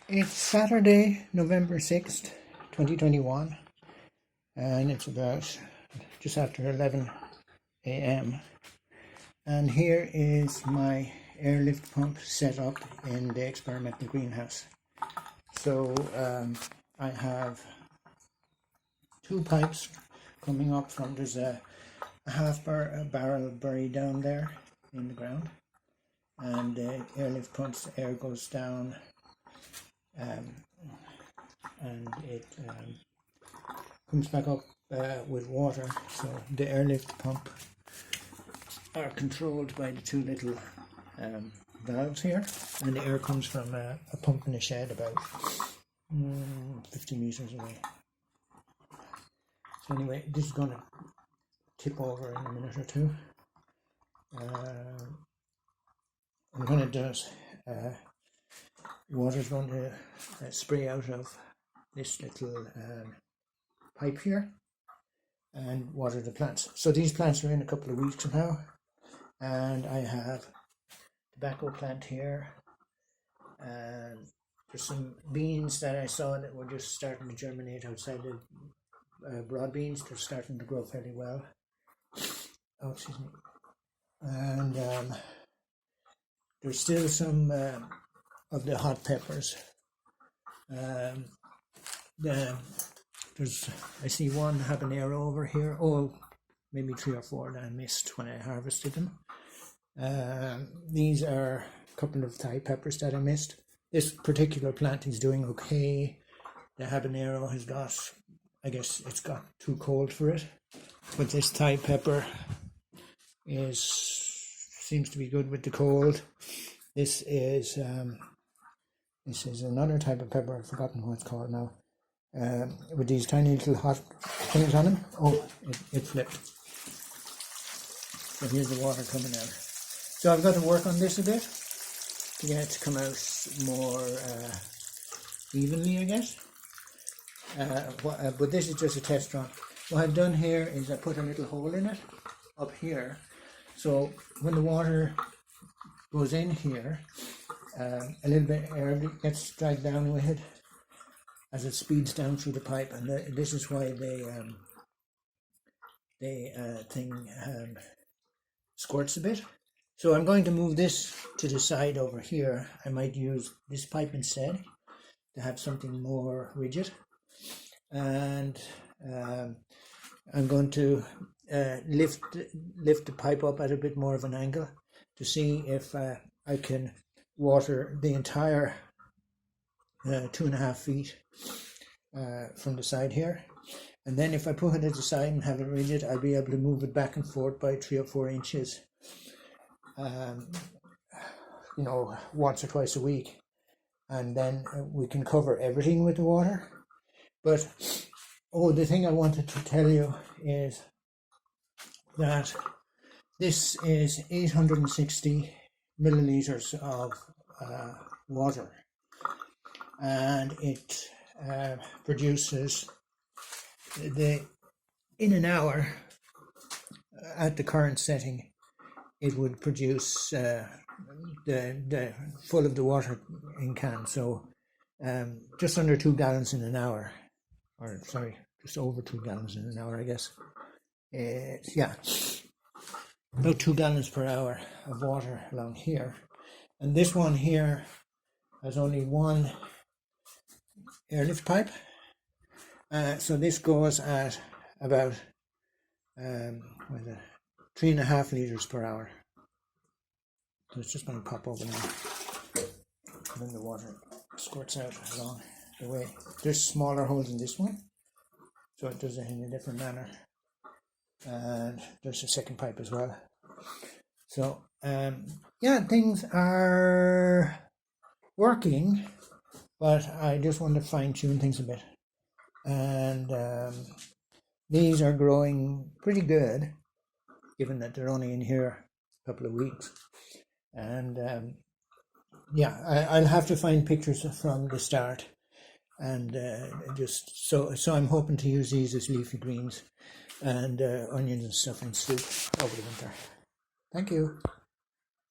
It's Saturday, November 6th, 2021, and it's about just after 11 a.m. And here is my airlift pump set up in the experimental greenhouse. So I have two pipes coming up from, there's a barrel buried down there in the ground, and the airlift pump's air goes down and it comes back up with water. So the airlift pump are controlled by the two little valves here, and the air comes from a pump in a shed about 50 meters away. So anyway, this is going to tip over in a minute or two. And when it does, water is going to spray out of this little pipe here and water the plants. So these plants are in a couple of weeks now, and I have tobacco plant here, and there's some beans that I saw that were just starting to germinate outside the broad beans. They're starting to grow fairly well. Oh, excuse me. And there's still some of the hot peppers. I see one habanero over here. Oh, maybe 3 or 4 that I missed when I harvested them. These are a couple of Thai peppers that I missed. This particular plant is doing okay. The habanero has got, I guess it's got too cold for it. But this Thai pepper seems to be good with the cold. This is another type of pepper. I've forgotten what it's called now. With these tiny little hot things on them. Oh, it flipped. So here's the water coming out. So I've got to work on this a bit to get it to come out more evenly, I guess. But this is just a test run. What I've done here is I put a little hole in it up here. So when the water goes in here, a little bit of air gets dragged down with it as it speeds down through the pipe, and this is why the thing squirts a bit. So I'm going to move this to the side over here. I might use this pipe instead to have something more rigid, and I'm going to lift the pipe up at a bit more of an angle to see if I can water the entire 2.5 feet from the side here. And then if I put it at the side and have it rigid, I'll be able to move it back and forth by 3 or 4 inches, once or twice a week. And then we can cover everything with the water. But, the thing I wanted to tell you is that this is 860 milliliters of water, and it produces in an hour at the current setting it would produce the full of the water in can, so just under 2 gallons in an hour, or sorry, just over 2 gallons in an hour, I guess. About 2 gallons per hour of water along here. And this one here has only one airlift pipe. So this goes at about 3.5 liters per hour. So it's just going to pop over now. And then the water squirts out along the way. There's smaller holes in this one, so it does it in a different manner. And there's a second pipe as well. So things are working, but I just want to fine tune things a bit. And these are growing pretty good, given that they're only in here a couple of weeks. And I'll have to find pictures from the start, and just so I'm hoping to use these as leafy greens and onions and stuff in soup over the winter. Thank you.